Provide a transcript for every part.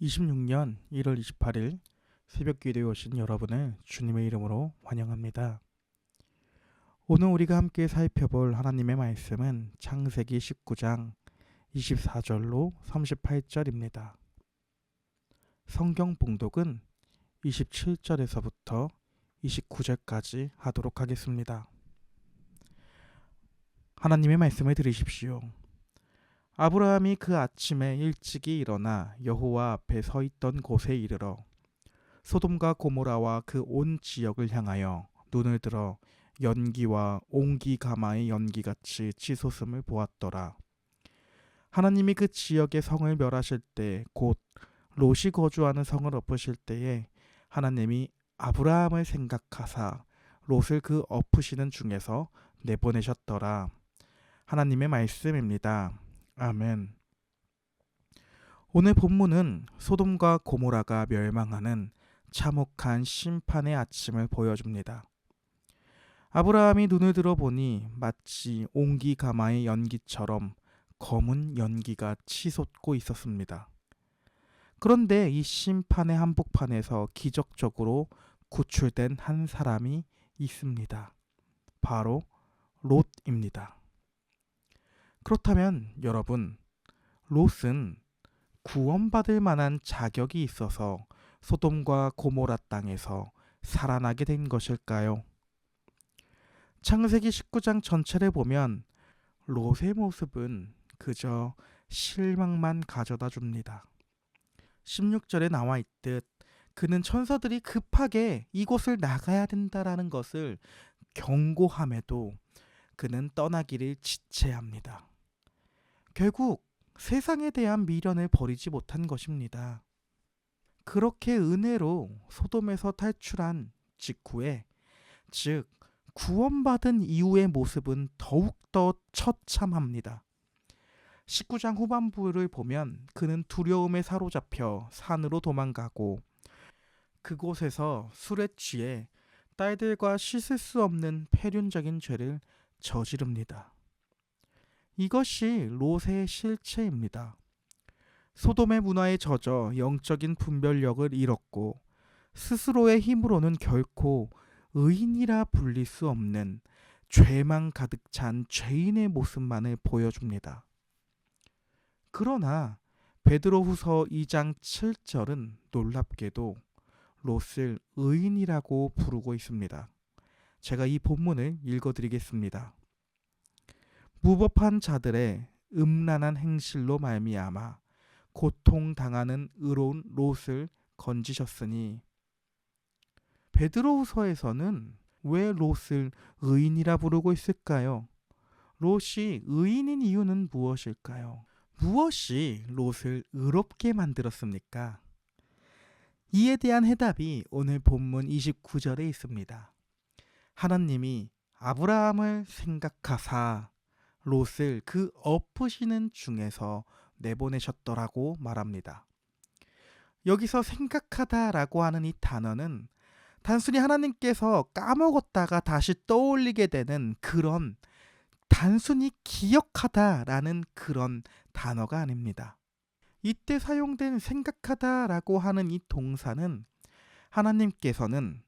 26년 1월 28일 새벽 기도에 오신 여러분을 주님의 이름으로 환영합니다. 오늘 우리가 함께 살펴볼 하나님의 말씀은 창세기 19장 24절로 38절입니다. 성경 봉독은 27절에서부터 29절까지 하도록 하겠습니다. 하나님의 말씀을 들으십시오. 아브라함이 그 아침에 일찍이 일어나 여호와 앞에 서 있던 곳에 이르러 소돔과 고모라와 그 온 지역을 향하여 눈을 들어 연기와 옹기 가마의 연기같이 치솟음을 보았더라. 하나님이 그 지역의 성을 멸하실 때 곧 롯이 거주하는 성을 엎으실 때에 하나님이 아브라함을 생각하사 롯을 그 엎으시는 중에서 내보내셨더라. 하나님의 말씀입니다. 아멘. 오늘 본문은 소돔과 고모라가 멸망하는 참혹한 심판의 아침을 보여줍니다. 아브라함이 눈을 들어보니 마치 옹기 가마의 연기처럼 검은 연기가 치솟고 있었습니다. 그런데 이 심판의 한복판에서 기적적으로 구출된 한 사람이 있습니다. 바로 롯입니다. 그렇다면 여러분, 롯은 구원받을 만한 자격이 있어서 소돔과 고모라 땅에서 살아나게 된 것일까요? 창세기 19장 전체를 보면 롯의 모습은 그저 실망만 가져다 줍니다. 16절에 나와 있듯 그는 천사들이 급하게 이곳을 나가야 된다라는 것을 경고함에도 그는 떠나기를 지체합니다. 결국 세상에 대한 미련을 버리지 못한 것입니다. 그렇게 은혜로 소돔에서 탈출한 직후에, 즉 구원받은 이후의 모습은 더욱더 처참합니다. 19장 후반부를 보면 그는 두려움에 사로잡혀 산으로 도망가고 그곳에서 술에 취해 딸들과 씻을 수 없는 폐륜적인 죄를 저지릅니다. 이것이 롯의 실체입니다. 소돔의 문화에 젖어 영적인 분별력을 잃었고 스스로의 힘으로는 결코 의인이라 불릴 수 없는 죄만 가득 찬 죄인의 모습만을 보여줍니다. 그러나 베드로후서 2장 7절은 놀랍게도 롯을 의인이라고 부르고 있습니다. 제가 이 본문을 읽어드리겠습니다. 무법한 자들의 음란한 행실로 말미암아 고통당하는 의로운 롯을 건지셨으니. 베드로후서에서는 왜 롯을 의인이라 부르고 있을까요? 롯이 의인인 이유는 무엇일까요? 무엇이 롯을 의롭게 만들었습니까? 이에 대한 해답이 오늘 본문 29절에 있습니다. 하나님이 아브라함을 생각하사 롯을 그 엎으시는 중에서 내보내셨더라고 말합니다. 여기서 생각하다라고 하는 이 단어는 단순히 하나님께서 까먹었다가 다시 떠올리게 되는 그런 단순히 기억하다라는 그런 단어가 아닙니다. 이때 사용된 생각하다라고 하는 이 동사는 하나님께서는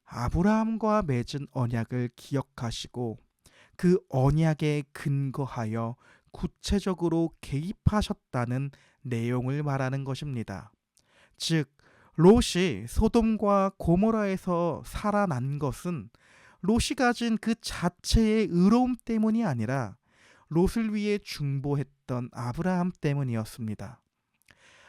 아브라함과 맺은 언약을 기억하시고 그 언약에 근거하여 구체적으로 개입하셨다는 내용을 말하는 것입니다. 즉, 롯이 소돔과 고모라에서 살아난 것은 롯이 가진 그 자체의 의로움 때문이 아니라 롯을 위해 중보했던 아브라함 때문이었습니다.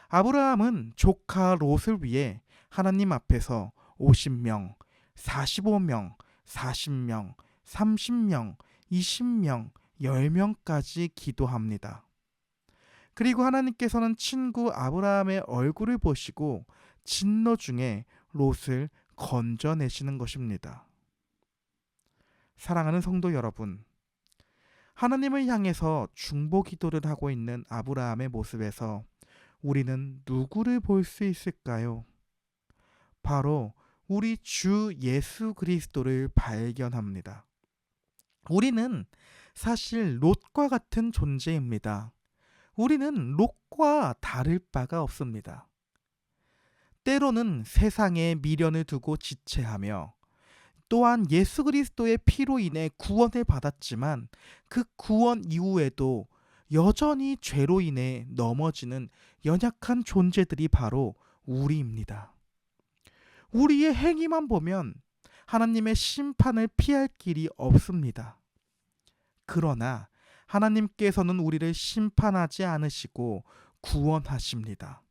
아브라함은 조카 롯을 위해 하나님 앞에서 50명, 45명, 40명, 30명, 20명, 10명까지 기도합니다. 그리고 하나님께서는 친구 아브라함의 얼굴을 보시고 진노 중에 롯을 건져내시는 것입니다. 사랑하는 성도 여러분, 하나님을 향해서 중보 기도를 하고 있는 아브라함의 모습에서 우리는 누구를 볼 수 있을까요? 바로 우리 주 예수 그리스도를 발견합니다. 우리는 사실 롯과 같은 존재입니다. 우리는 롯과 다를 바가 없습니다. 때로는 세상에 미련을 두고 지체하며 또한 예수 그리스도의 피로 인해 구원을 받았지만 그 구원 이후에도 여전히 죄로 인해 넘어지는 연약한 존재들이 바로 우리입니다. 우리의 행위만 보면 하나님의 심판을 피할 길이 없습니다. 그러나 하나님께서는 우리를 심판하지 않으시고 구원하십니다.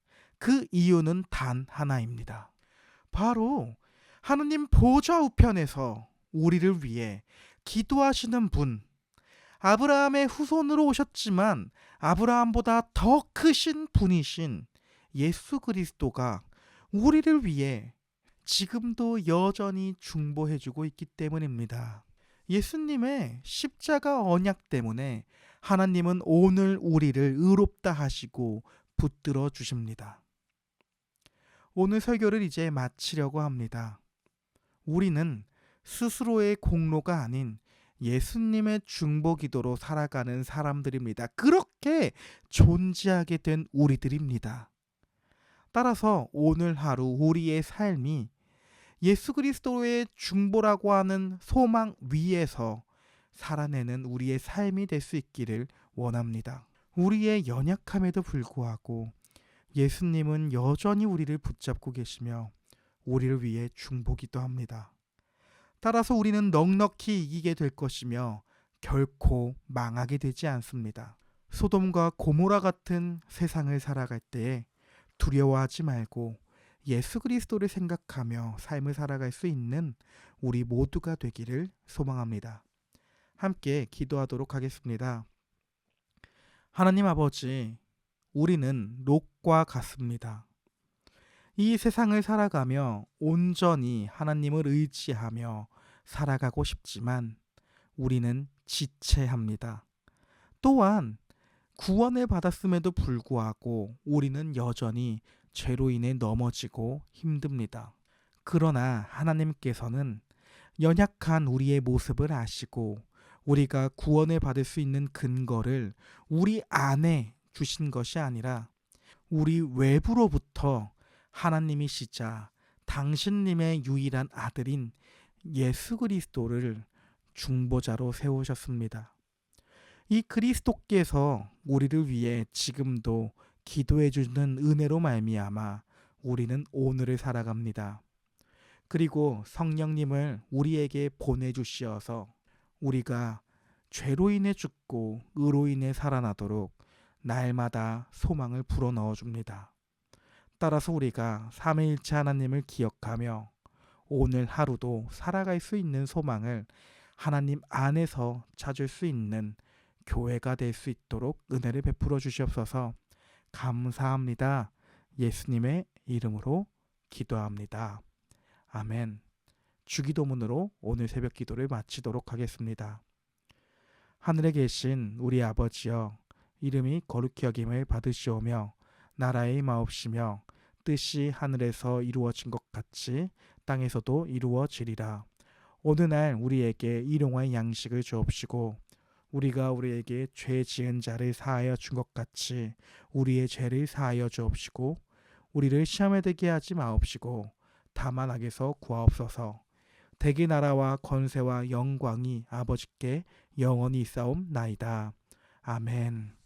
그 이유는 단 하나입니다. 바로 하나님 보좌 우편에서 우리를 위해 기도하시는 분, 아브라함의 후손으로 오셨지만 아브라함보다 더 크신 분이신 예수 그리스도가 우리를 위해 지금도 여전히 중보해주고 있기 때문입니다. 예수님의 십자가 언약 때문에 하나님은 오늘 우리를 의롭다 하시고 붙들어 주십니다. 오늘 설교를 이제 마치려고 합니다. 우리는 스스로의 공로가 아닌 예수님의 중보 기도로 살아가는 사람들입니다. 그렇게 존재하게 된 우리들입니다. 따라서 오늘 하루 우리의 삶이 예수 그리스도의 중보라고 하는 소망 위에서 살아내는 우리의 삶이 될 수 있기를 원합니다. 우리의 연약함에도 불구하고 예수님은 여전히 우리를 붙잡고 계시며 우리를 위해 중보기도 합니다. 따라서 우리는 넉넉히 이기게 될 것이며 결코 망하게 되지 않습니다. 소돔과 고모라 같은 세상을 살아갈 때에 두려워하지 말고 예수 그리스도를 생각하며 삶을 살아갈 수 있는 우리 모두가 되기를 소망합니다. 함께 기도하도록 하겠습니다. 하나님 아버지, 우리는 롯과 같습니다. 이 세상을 살아가며 온전히 하나님을 의지하며 살아가고 싶지만 우리는 지체합니다. 또한 구원을 받았음에도 불구하고 우리는 여전히 죄로 인해 넘어지고 힘듭니다. 그러나 하나님께서는 연약한 우리의 모습을 아시고 우리가 구원을 받을 수 있는 근거를 우리 안에 주신 것이 아니라 우리 외부로부터 하나님이시자 당신님의 유일한 아들인 예수 그리스도를 중보자로 세우셨습니다. 이 그리스도께서 우리를 위해 지금도 기도해 주는 은혜로 말미암아 우리는 오늘을 살아갑니다. 그리고 성령님을 우리에게 보내주시어서 우리가 죄로 인해 죽고 의로 인해 살아나도록 날마다 소망을 불어넣어 줍니다. 따라서 우리가 삼위일체 하나님을 기억하며 오늘 하루도 살아갈 수 있는 소망을 하나님 안에서 찾을 수 있는 교회가 될 수 있도록 은혜를 베풀어 주시옵소서. 감사합니다. 예수님의 이름으로 기도합니다. 아멘. 주기도문으로 오늘 새벽 기도를 마치도록 하겠습니다. 하늘에 계신 우리 아버지여, 이름이 거룩히 여김을 받으시오며 나라의 임하옵시며 뜻이 하늘에서 이루어진 것 같이 땅에서도 이루어지리라. 오늘날 우리에게 일용할 양식을 주옵시고 우리가 우리에게 죄 지은 자를 사하여 준 것 같이 우리의 죄를 사하여 주옵시고 우리를 시험에 들게 하지 마옵시고 다만 악에서 구하옵소서. 대개 나라와 권세와 영광이 아버지께 영원히 있사옵나이다. 아멘.